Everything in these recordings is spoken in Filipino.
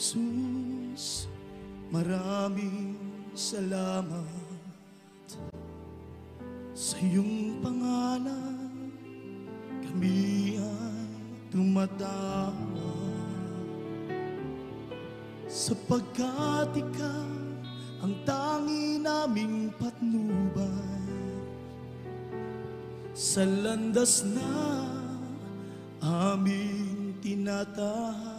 Jesus, maraming salamat sa iyong pangalan. Kami ay tumatawa sapagkat ikaw ang tangi naming patnubay sa landas na aming tinatahak.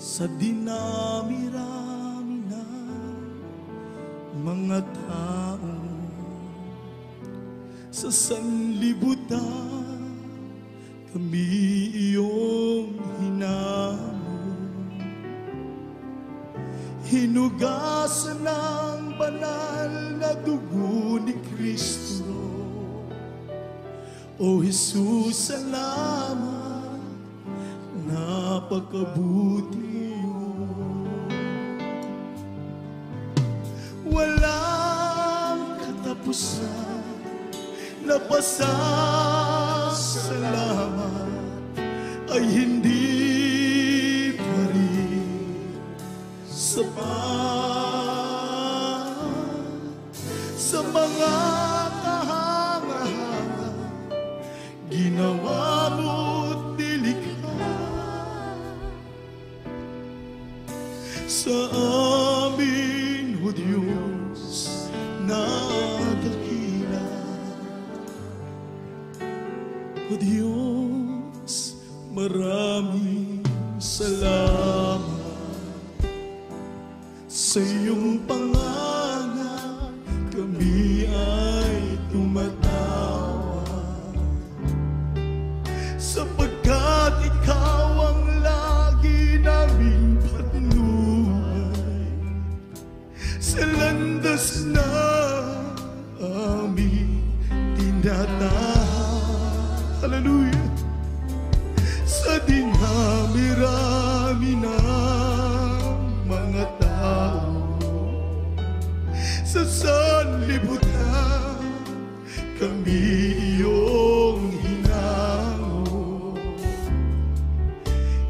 Sa dinami-rami ng mga tao sa sanlibutan, kami iyong hinamon. Hinugasan ng banal na dugo ni Kristo. O Jesus, salamat, napakabuti. Walang katapusan na pasasalamat ay hindi pa rin sapat sa mga kahanga-hanga ginawa mo't nilikha sa amin, O Diyos na dakila. O Diyos, maraming salamat sa iyong pangalan. Kami ay tumatawa sapagkat ikaw ang lagi naming patnubay sa landas na aming tinatahak. Hallelujah! Sa dinami-rami ng mga tao sa sanlibutan, kami iyong hinango.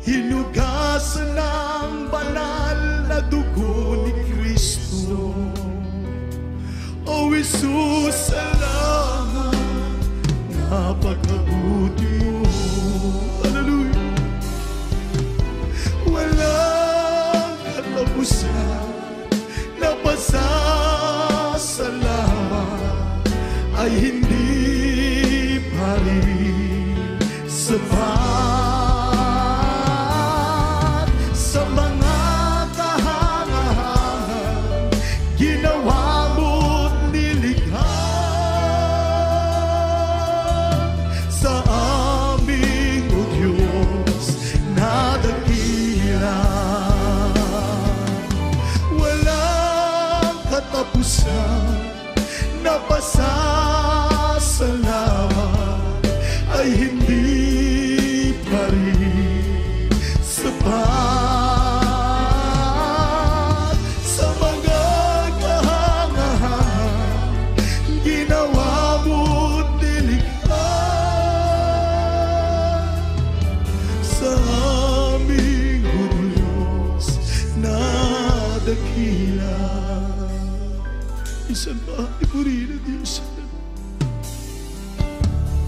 Hinugasan ng banal na dugo ni Kristo. O Jesus, salamat, napakabuti mo. Hallelujah! Walang katapusan na pasasalamat ay hindi pa rin sapat sa mga kahanga-hangang ginawa mo't nilikha sa aming, O Diyos na dakila. Walang katapusan na pasasalamat ay hindi pa rin sapat sa mga kahangahan ginawa mo't nilikha sa aming, O Diyos na dakila. Isang bahay po rin na Diyos.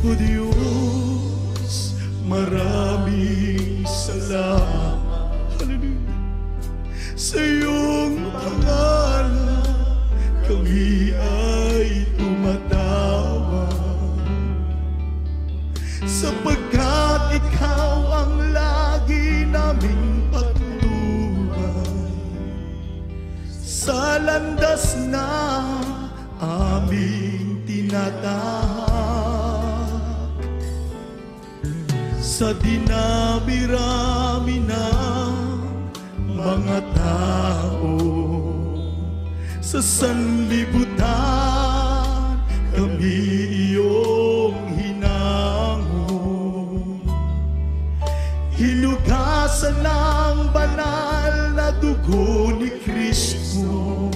O Diyos, maraming salamat. Hallelujah! Sa iyong pangalan, kami ay tumatawa sapagkat ikaw ang lagi naming patnubay sa landas na aming tinatahak. Sa dinami-rami ng mga tao sa sanlibutan, kami iyong hinango. Hinugasan ng banal na dugo ni Kristo.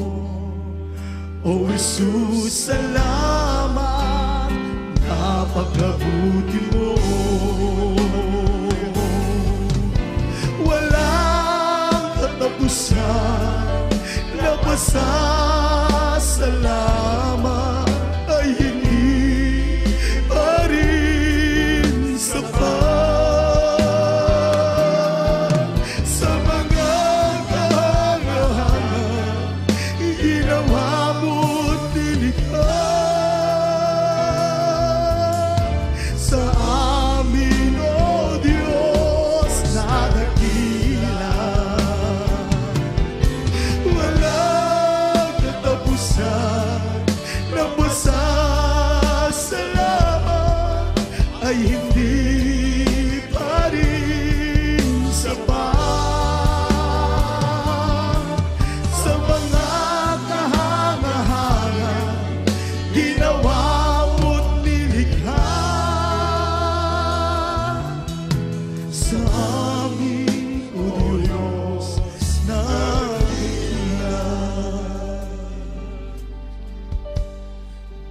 O Jesus, salamat, napakabuti mo.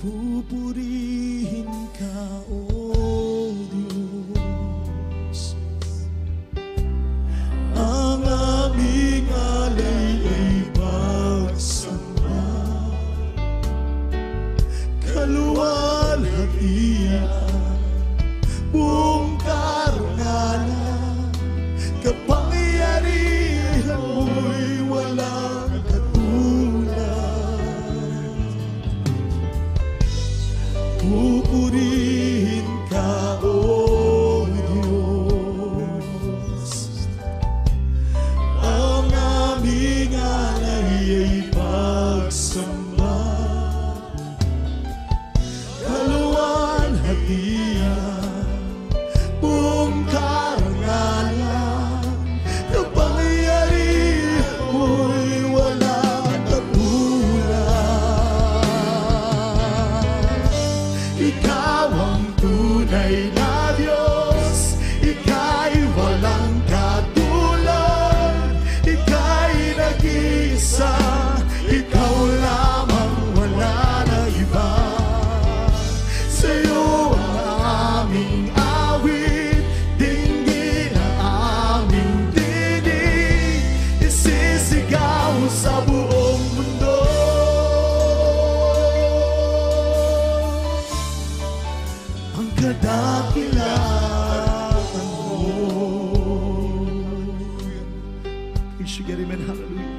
Pupurihin ka, O Diyos. Ang aming alay ay pagsamba, kaluwalhatian, buong karangalan, kapangyarihan mo'y walang katulad. Pupurihin ka, O Diyos. Ang aming alay ay pagsamba, kaluwalhatian, buong karangalan, kapangyarihan mo'y walang katulad. Ikaw ang tunay na Diyos, Ika'y walang katulad, Ika'y nag-iisa, Ikaw lamang, wala na iba. Sa'yo ang aming awit, dinggin ang aming tinig, isisigaw sa buong mundo. Ang kadakilaan mo. Praise you, God, amen, hallelujah.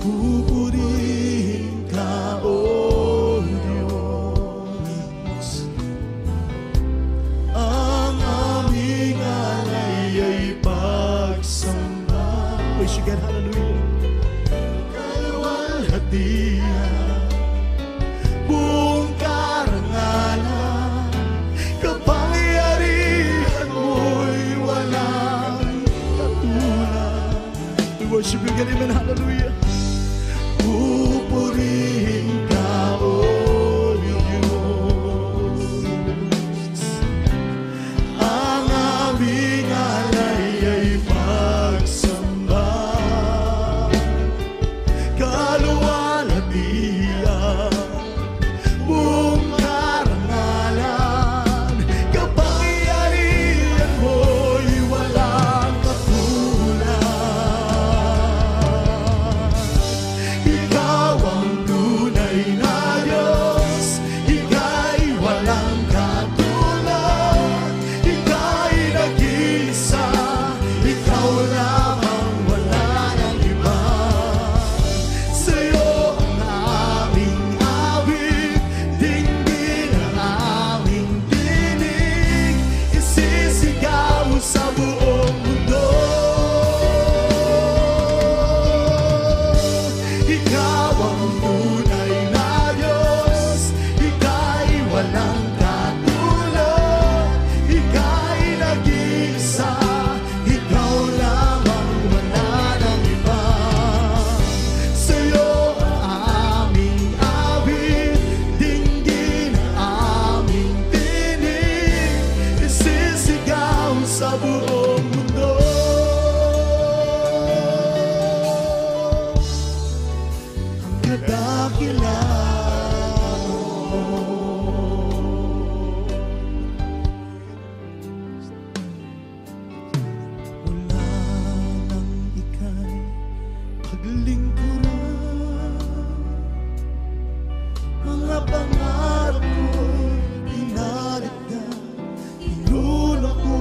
Pupurihin ka, O Diyos. Ang aming alay ay pagsamba. Praise you, God, hallelujah. Kaluwalhatian, buong karangalan, kapangyarihan mo'y walang katulad. We worship you, God, amen, hallelujah. Pupurihin ka, O Diyos. Ang aming alay ay pagsamba, kaluwalhatian, buong karangalan, kapangyarihan mo'y walang katulad. Ikaw ang tunay na Diyos, Ika'y walang katulad, Ika'y nag-iisa, Ikaw lamang, wala nang iba. Sa'yo ang aming awit, dinggin ang aming tinig, isisigaw sa buong mundo. Ikaw ang tunay na Diyos, Ika'y walang katulad, Ika'y nag-iisa, Ikaw lamang, wala nang iba. Sa'yo ang aming awit, dinggin ang aming tinig, isisigaw sa buong mundo. Ang kadakilaan mo. Mula nang ika'y paglingkuran, mga pangarap ko'y pinaligdan, inuna ko,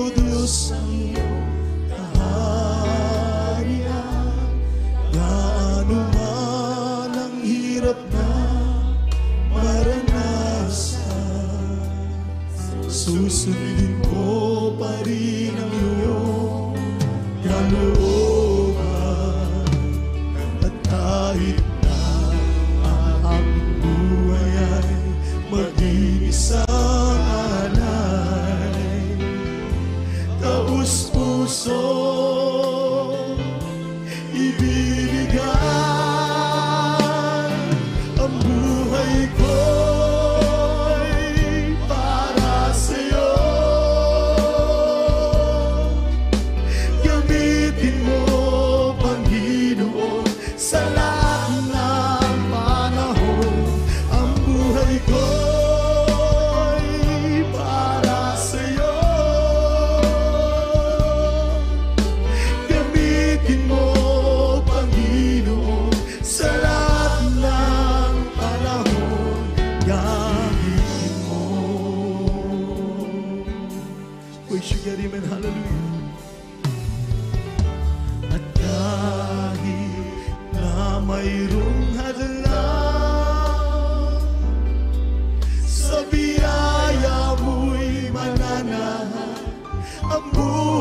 O Diyos, ang iyong kaharian. Gaano man ang hirap na maranasan, susundin ko pa rin ang iyong kalooban. At kahit na ang buhay ay maging isang alay, taus-puso ibibigay ang buhay ko'y para sa'yo. Gamitin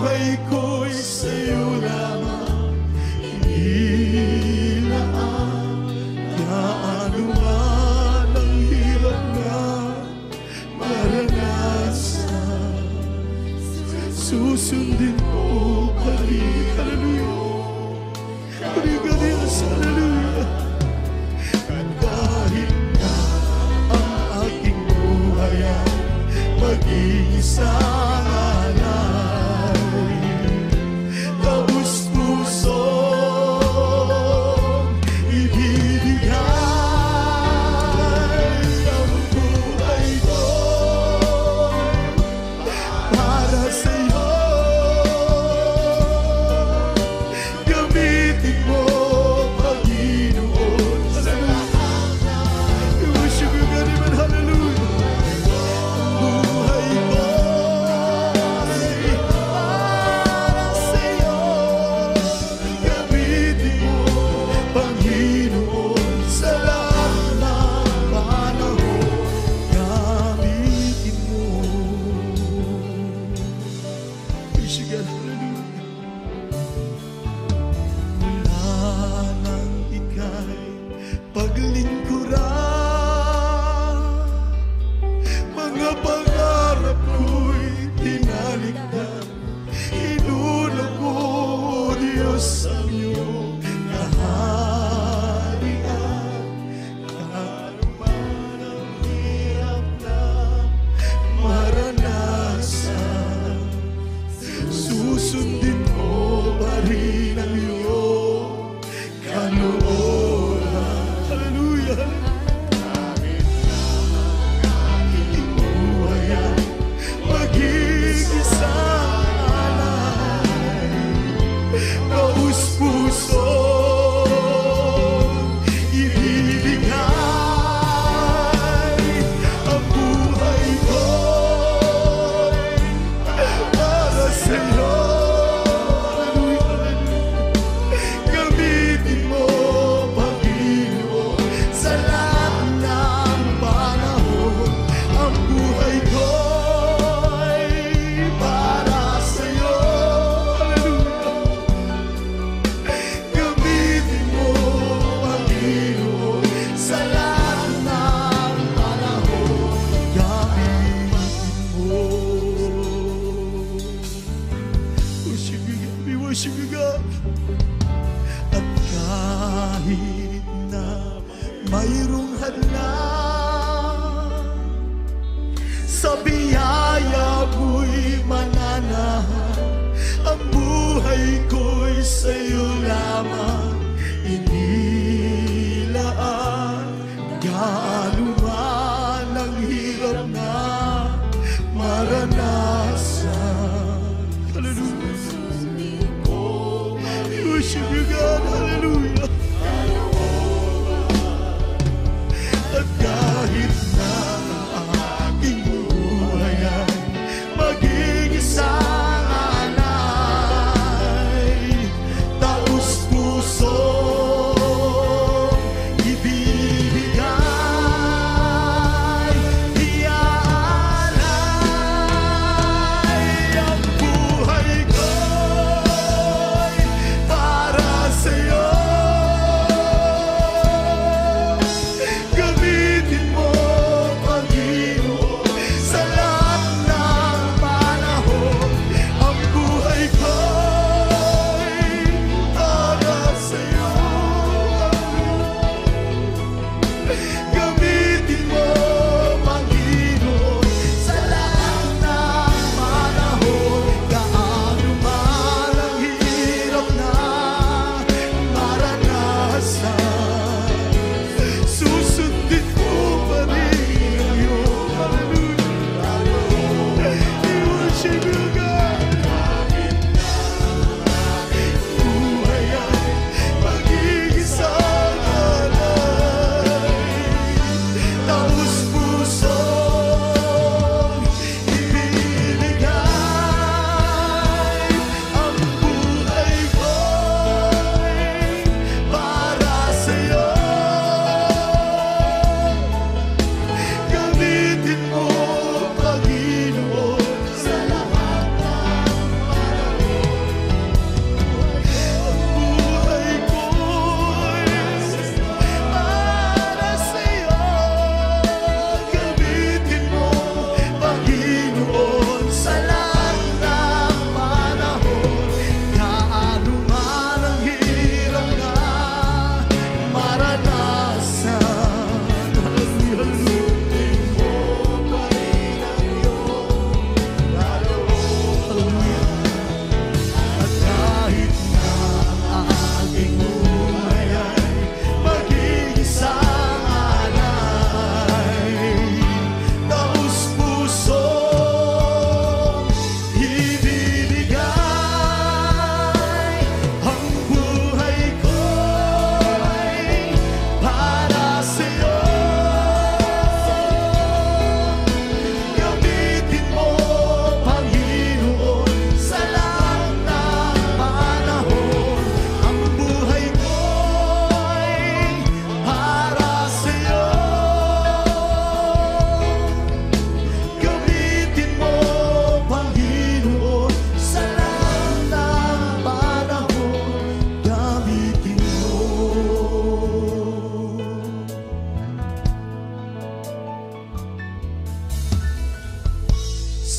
buhay ko'y sa'yo lamang inilaan. Gaano man ang hirap na maranasan, susundin ko pa rin. Hallelujah. Pagkalias, hallelujah. At kahit na ang aking buhay ay mag-iisang alay, taus-pusong ibibigay ang buhay ko para sa'yo. Gamitin mo, Panginoon, sa lahat na worship you, God, amen, hallelujah. Buhay ko ay para sa'yo. Gamitin mo, Panginoon, sa lahat ng panahon. Gamitin mo. Worship God, hallelujah. Mula nang ika'y paglingkuran, mga pangarap ko'y tinalikdan. Inulog mo, O Diyos, ang iyong kaharian. Kahit man ang hirap na maranasan, susundin mo pa rin ang iyong kalooban. Hallelujah. Buhay ay mag-iisang alay, taus-pusong ibibigay ang buhay ko'y para sa'yo. Gamitin mo, Panginoon, sa lahat ng panahon. Ang buhay ko'y para sa'yo. Hallelujah. Gamitin mo, Panginoon, sa lahat ng panahon. Gamitin mo. Worship you, God. We worship you, God. At kahit na mayroong hadlang, sa biyaya mo'y mananahan. Ang buhay ko'y sa'yo lamang inilaan. Gaano man ang hirap na maranasan. Hallelujah. Worship you, God. Hallelujah. At kahit na ang aking buhay ay maging isang alay, taus-pusong ibibigay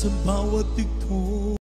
sa bawat dikto.